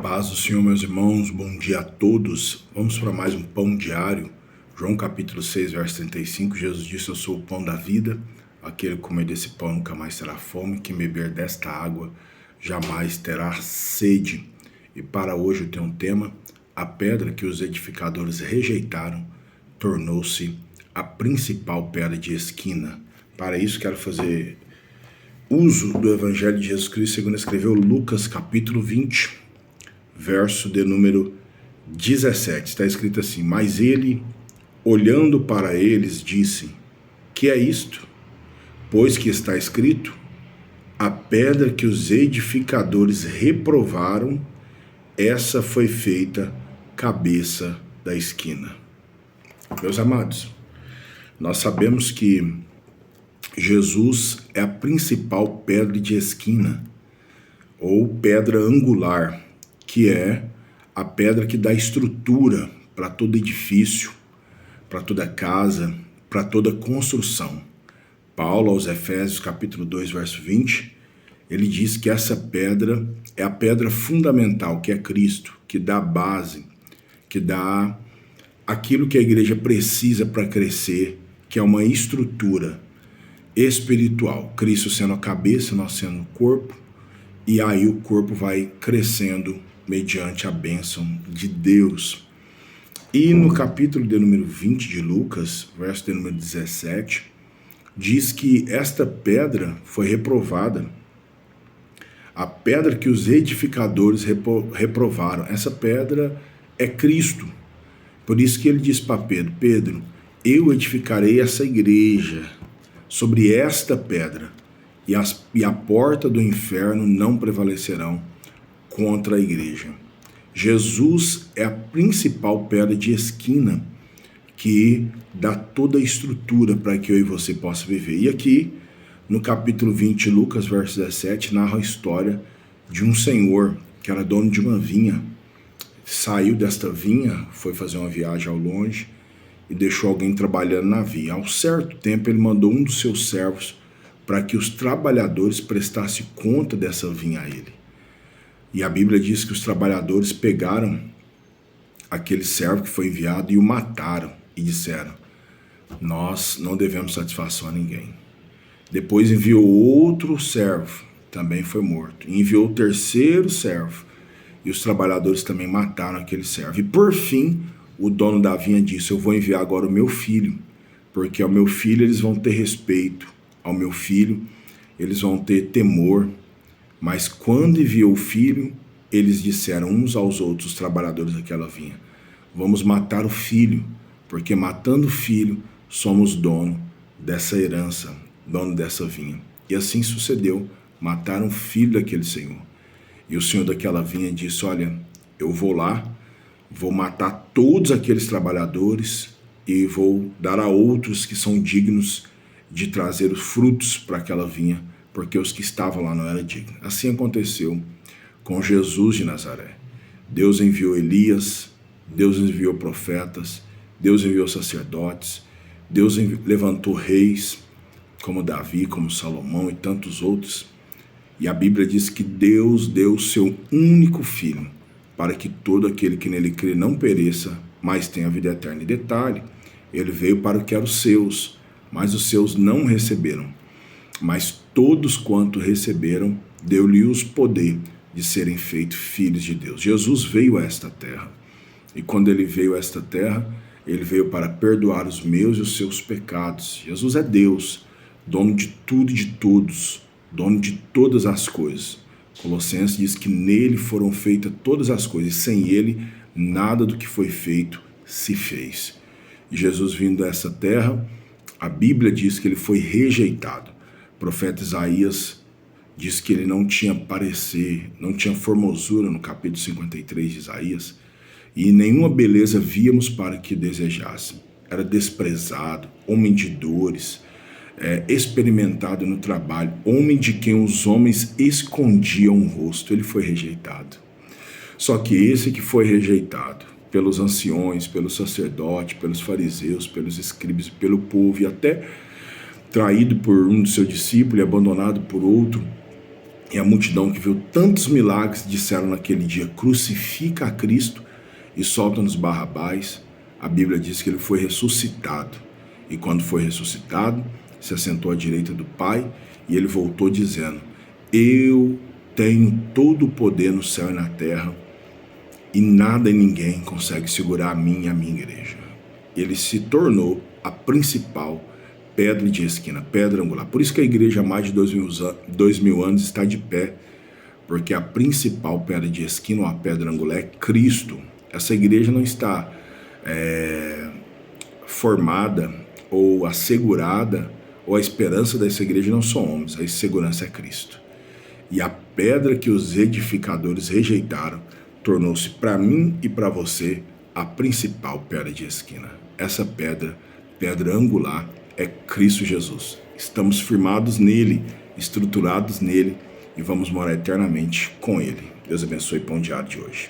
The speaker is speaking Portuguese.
Paz do Senhor, meus irmãos, bom dia a todos. Vamos para mais um pão diário. João capítulo 6, verso 35, Jesus disse: eu sou o pão da vida, aquele que comer desse pão nunca mais terá fome, quem beber desta água jamais terá sede. E para hoje eu tenho um tema: a pedra que os edificadores rejeitaram tornou-se a principal pedra de esquina. Para isso quero fazer uso do Evangelho de Jesus Cristo, segundo escreveu Lucas capítulo 20, verso de número 17, está escrito assim: mas ele, olhando para eles, disse: que é isto? Pois que está escrito: a pedra que os edificadores reprovaram, essa foi feita cabeça da esquina. Meus amados, nós sabemos que Jesus é a principal pedra de esquina, ou pedra angular, que é a pedra que dá estrutura para todo edifício, para toda casa, para toda construção. Paulo, aos Efésios, capítulo 2, verso 20, ele diz que essa pedra é a pedra fundamental, que é Cristo, que dá a base, que dá aquilo que a igreja precisa para crescer, que é uma estrutura espiritual. Cristo sendo a cabeça, nós sendo o corpo, e aí o corpo vai crescendo mediante a bênção de Deus. E no capítulo de número 20 de Lucas, verso de número 17, diz que esta pedra foi reprovada, a pedra que os edificadores reprovaram. Essa pedra é Cristo. Por isso que ele diz para Pedro: Pedro, eu edificarei essa igreja sobre esta pedra, e a porta do inferno não prevalecerão contra a igreja. Jesus é a principal pedra de esquina que dá toda a estrutura para que eu e você possa viver. E aqui, no capítulo 20, Lucas, verso 17, narra a história de um senhor que era dono de uma vinha. Saiu desta vinha, foi fazer uma viagem ao longe e deixou alguém trabalhando na vinha. Ao certo tempo, ele mandou um dos seus servos para que os trabalhadores prestassem conta dessa vinha a ele. E a Bíblia diz que os trabalhadores pegaram aquele servo que foi enviado e o mataram e disseram: nós não devemos satisfação a ninguém. Depois enviou outro servo, também foi morto. E enviou o terceiro servo e os trabalhadores também mataram aquele servo. E por fim, o dono da vinha disse: eu vou enviar agora o meu filho, porque ao meu filho eles vão ter respeito, ao meu filho eles vão ter temor. Mas quando enviou o filho, eles disseram uns aos outros, os trabalhadores daquela vinha: vamos matar o filho, porque matando o filho somos dono dessa herança, dono dessa vinha. E assim sucedeu, mataram o filho daquele senhor. E o senhor daquela vinha disse: olha, eu vou lá, vou matar todos aqueles trabalhadores e vou dar a outros que são dignos de trazer os frutos para aquela vinha, porque os que estavam lá não eram dignos. Assim aconteceu com Jesus de Nazaré. Deus enviou Elias, Deus enviou profetas, Deus enviou sacerdotes, Deus levantou reis como Davi, como Salomão e tantos outros. E a Bíblia diz que Deus deu o seu único filho para que todo aquele que nele crê não pereça, mas tenha vida eterna. E detalhe, ele veio para o que eram os seus, mas os seus não receberam. Mas todos quanto receberam, deu-lhes poder de serem feitos filhos de Deus. Jesus veio a esta terra. E quando ele veio a esta terra, ele veio para perdoar os meus e os seus pecados. Jesus é Deus, dono de tudo e de todos, dono de todas as coisas. Colossenses diz que nele foram feitas todas as coisas, e sem ele nada do que foi feito se fez. E Jesus vindo a essa terra, a Bíblia diz que ele foi rejeitado. O profeta Isaías diz que ele não tinha parecer, não tinha formosura, no capítulo 53 de Isaías, e nenhuma beleza víamos para que desejasse. Era desprezado, homem de dores, experimentado no trabalho, homem de quem os homens escondiam o rosto. Ele foi rejeitado. Só que esse que foi rejeitado pelos anciões, pelos sacerdotes, pelos fariseus, pelos escribas, pelo povo, e até traído por um de seus discípulos e abandonado por outro, E a multidão que viu tantos milagres disseram naquele dia: crucifica a Cristo e solta-nos Barrabás. A Bíblia diz que ele foi ressuscitado. E quando foi ressuscitado, se assentou à direita do Pai e ele voltou dizendo: eu tenho todo o poder no céu e na terra e nada e ninguém consegue segurar a mim e a minha igreja. Ele se tornou a principal pedra de esquina, pedra angular. Por isso que a igreja há mais de 2000 anos está de pé, porque a principal pedra de esquina, ou a pedra angular, é Cristo. Essa igreja não está formada ou assegurada, ou a esperança dessa igreja não são homens, a segurança é Cristo. E a pedra que os edificadores rejeitaram tornou-se para mim e para você a principal pedra de esquina. Essa pedra, pedra angular, é Cristo Jesus. Estamos firmados nele, estruturados nele e vamos morar eternamente com ele. Deus abençoe o pão diário de hoje.